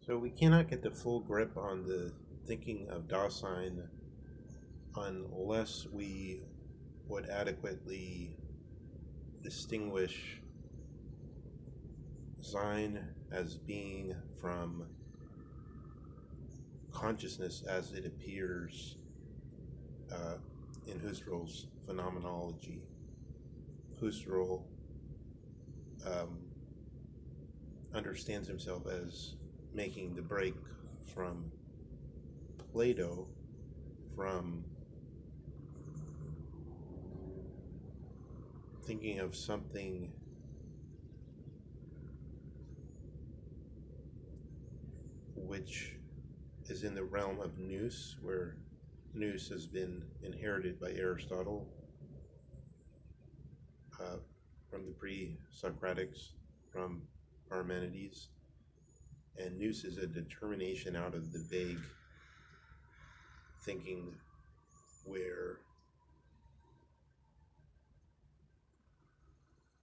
So we cannot get the full grip on the thinking of Da-sein unless we would adequately distinguish Sein as being from consciousness as it appears uh, in Husserl's phenomenology. Husserl um, understands himself as making the break from Plato, from thinking of something which is in the realm of nous, where nous has been inherited by Aristotle uh, from the pre-Socratics, from Parmenides, and nous is a determination out of the vague thinking where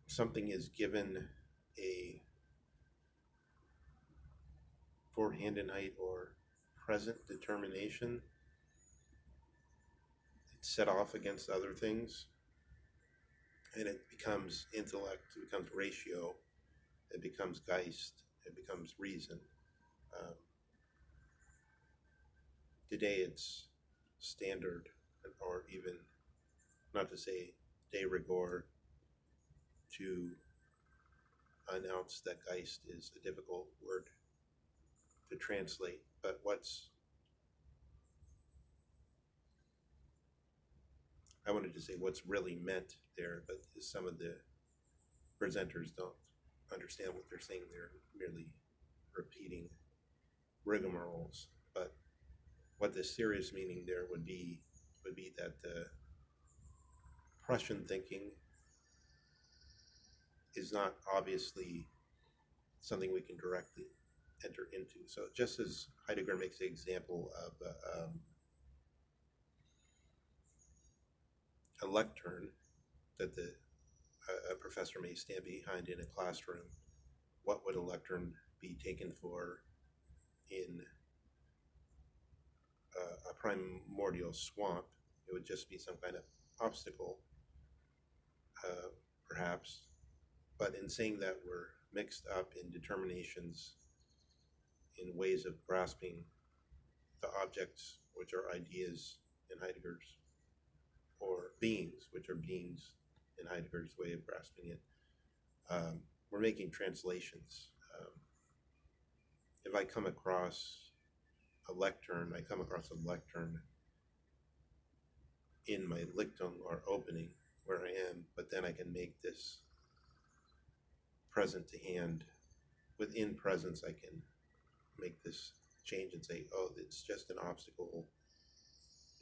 something is given a Vorhandenheit or present determination. It's set off against other things, and it becomes intellect, it becomes ratio, it becomes Geist, it becomes reason. Um, Today it's standard, or even, not to say de rigueur, to announce that Geist is a difficult word to translate, but I wanted to say what's really meant there, but some of the presenters don't understand what they're saying. They're merely repeating rigmaroles. But what the serious meaning there would be that the Prussian thinking is not obviously something we can directly enter into. So just as Heidegger makes the example of a lectern that a professor may stand behind in a classroom, what would a lectern be taken for in a primordial swamp? It would just be some kind of obstacle, perhaps. But in saying that, we're mixed up in determinations, in ways of grasping the objects, which are ideas in Heidegger's, or beings, which are beings in Heidegger's way of grasping it. We're making translations. If I come across a lectern, I come across a lectern in my Lichtung or opening where I am, but then I can make this present to hand. Within presence, I can make this change and say, oh, it's just an obstacle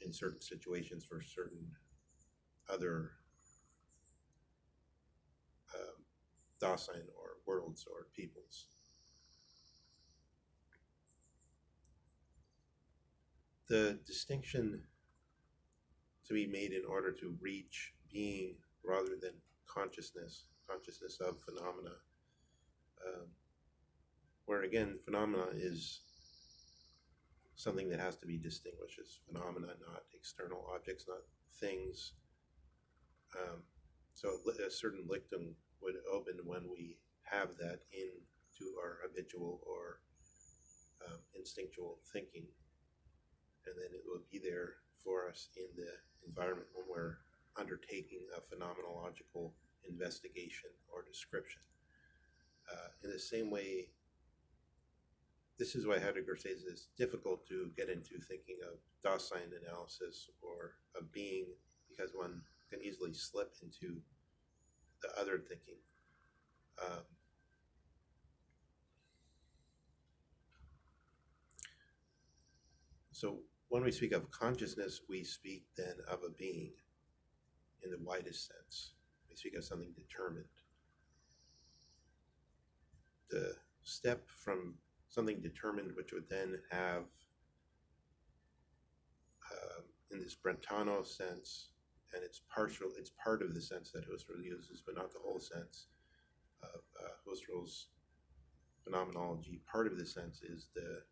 in certain situations for certain other Da-sein or worlds or peoples. The distinction to be made in order to reach being rather than consciousness of phenomena, where again, phenomena is something that has to be distinguished as phenomena, not external objects, not things. So a certain Lichtung would open when we have that into our habitual or instinctual thinking, and then it will be there for us in the environment when we're undertaking a phenomenological investigation or description. In the same way, this is why Heidegger says it's difficult to get into thinking of Da-sein analysis or of being, because one can easily slip into the other thinking. So when we speak of consciousness, we speak then of a being in the widest sense. We speak of something determined. The step from something determined, which would then have, in this Brentano sense, and it's part of the sense that Husserl uses, but not the whole sense of Husserl's phenomenology, part of the sense is the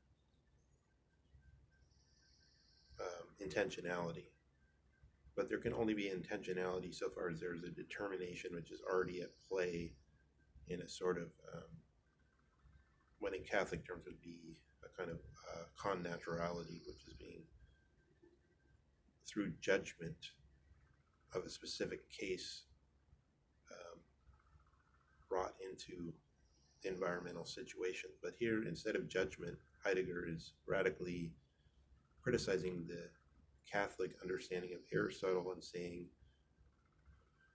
intentionality. But there can only be intentionality so far as there's a determination which is already at play in a sort of, what in Catholic terms would be a kind of con naturality, which is being, through judgment of a specific case, brought into the environmental situation. But here, instead of judgment, Heidegger is radically criticizing the Catholic understanding of Aristotle and saying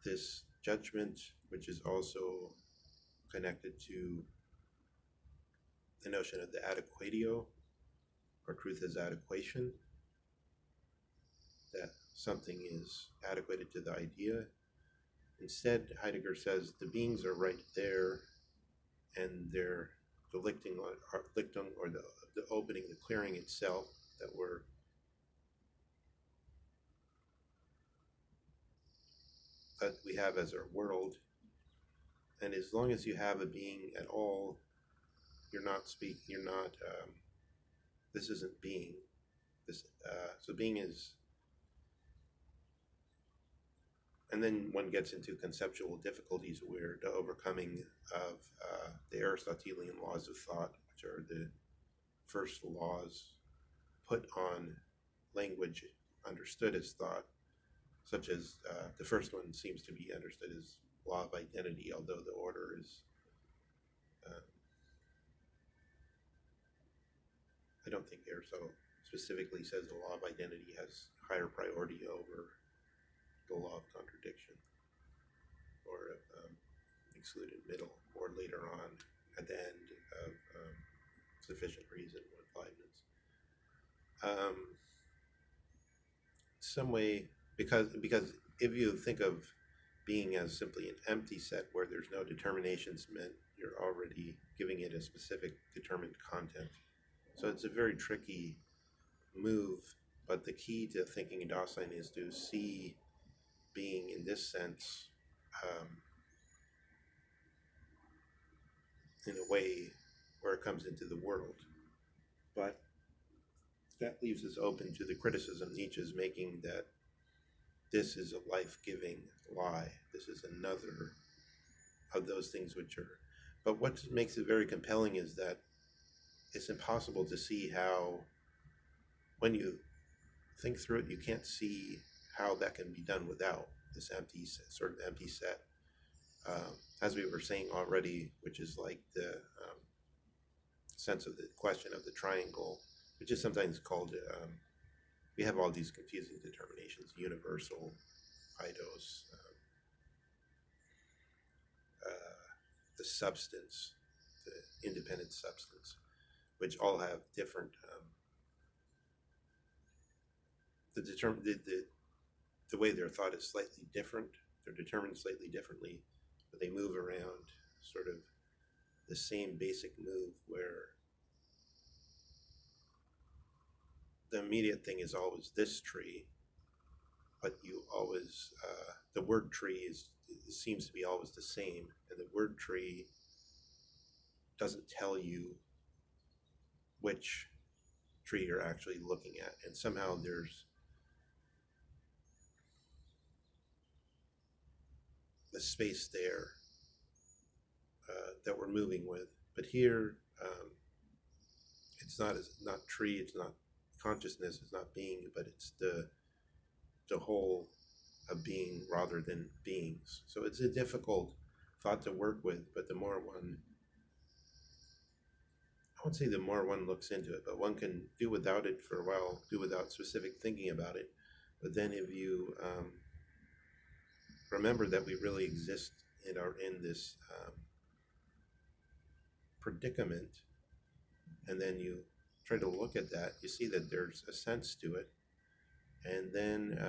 this judgment, which is also connected to the notion of the adequatio, or truth as adequation, that something is adequated to the idea. Instead, Heidegger says the beings are right there, and they're the lichting or the opening, the clearing itself that we have as our world. And as long as you have a being at all, this isn't being. So being is, and then one gets into conceptual difficulties where the overcoming of the Aristotelian laws of thought, which are the first laws put on language understood as thought, such as the first one seems to be understood as law of identity, although the order is, I don't think Aristotle specifically says the law of identity has higher priority over the law of contradiction or excluded middle, or later on at the end of sufficient reason with Leibniz. Some way, because if you think of being as simply an empty set where there's no determinations meant, you're already giving it a specific determined content. So it's a very tricky move, but the key to thinking in Da-sein is to see being in this sense in a way where it comes into the world. But that leaves us open to the criticism Nietzsche is making that this is a life-giving lie. This is another of those things which are... But what makes it very compelling is that it's impossible to see how, when you think through it, you can't see how that can be done without this empty set, sort of empty set. As we were saying already, which is like the sense of the question of the triangle, which is sometimes called, we have all these confusing determinations, universal, eidos, the substance, the independent substance, which all have different, the way they're thought is slightly different. They're determined slightly differently, but they move around sort of the same basic move where the immediate thing is always this tree, but you always, the word tree seems to be always the same, and the word tree doesn't tell you which tree you're actually looking at, and somehow there's the space there that we're moving with. But here, it's not tree, it's not consciousness, it's not being, but it's the whole of being rather than beings. So it's a difficult thought to work with, but the more one, I won't say the more one looks into it, but one can do without it for a while, do without specific thinking about it. But then if you remember that we really exist in this predicament, and then you try to look at that, you see that there's a sense to it. And then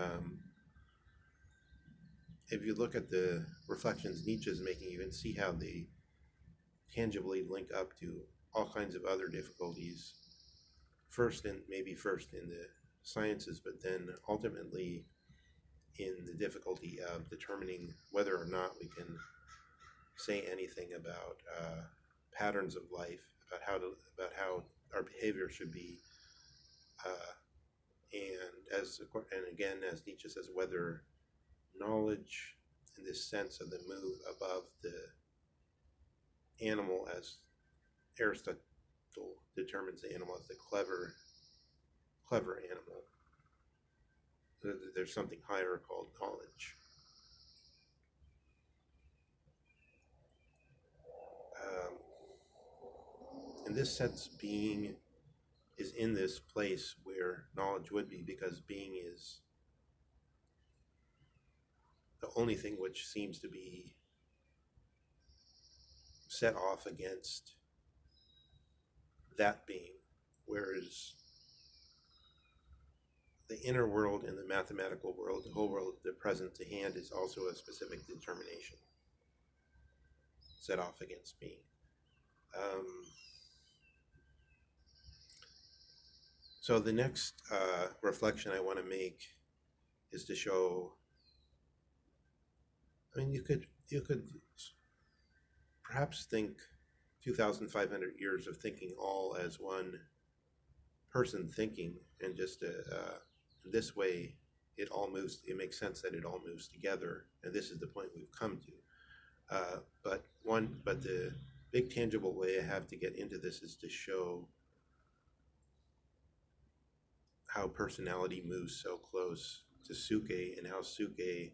if you look at the reflections Nietzsche is making, you can see how they tangibly link up to all kinds of other difficulties, maybe first in the sciences, but then ultimately in the difficulty of determining whether or not we can say anything about patterns of life, about how our behavior should be, and again, as Nietzsche says, whether knowledge, in this sense of the move above the animal, as Aristotle determines the animal as the clever animal. There's something higher called knowledge. In this sense, being is in this place where knowledge would be, because being is the only thing which seems to be set off against that being, whereas the inner world and the mathematical world, the whole world, the present to hand, is also a specific determination set off against being. So the next reflection I want to make is to show, I mean, you could perhaps think 2,500 years of thinking all as one person thinking, and just this way it all moves. It makes sense that it all moves together, and this is the point we've come to. But the big tangible way I have to get into this is to show how personality moves so close to suke, and how suke,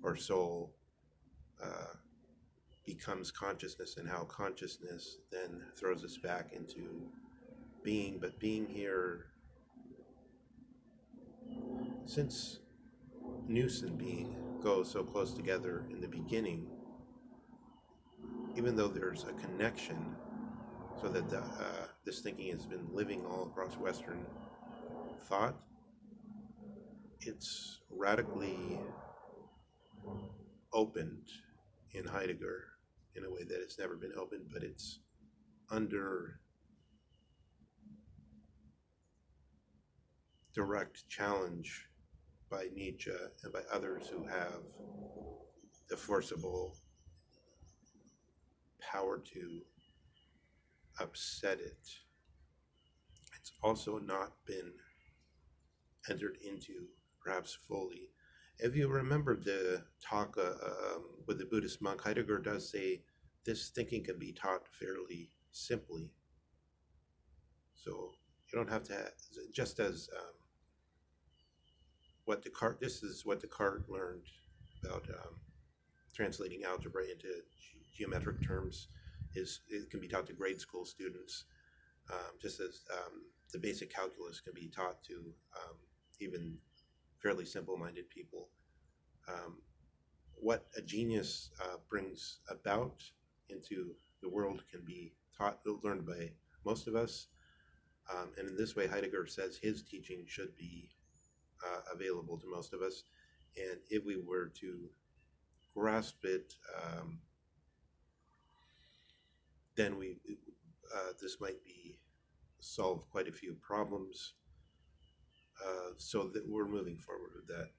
or soul, becomes consciousness, and how consciousness then throws us back into being. But being here, since nous and being go so close together in the beginning, even though there's a connection, so that this thinking has been living all across Western thought, it's radically opened in Heidegger in a way that it's never been opened, but it's under direct challenge by Nietzsche and by others who have the forcible power to upset it. It's also not been entered into, perhaps fully. If you remember the talk with the Buddhist monk, Heidegger does say this thinking can be taught fairly simply. So you don't have to, just as this is what Descartes learned about translating algebra into geometric terms. It can be taught to grade school students, just as the basic calculus can be taught to even fairly simple-minded people. What a genius brings about into the world can be learned by most of us, and in this way, Heidegger says his teaching should be available to most of us. And if we were to grasp it, then this might solve quite a few problems. So that we're moving forward with that.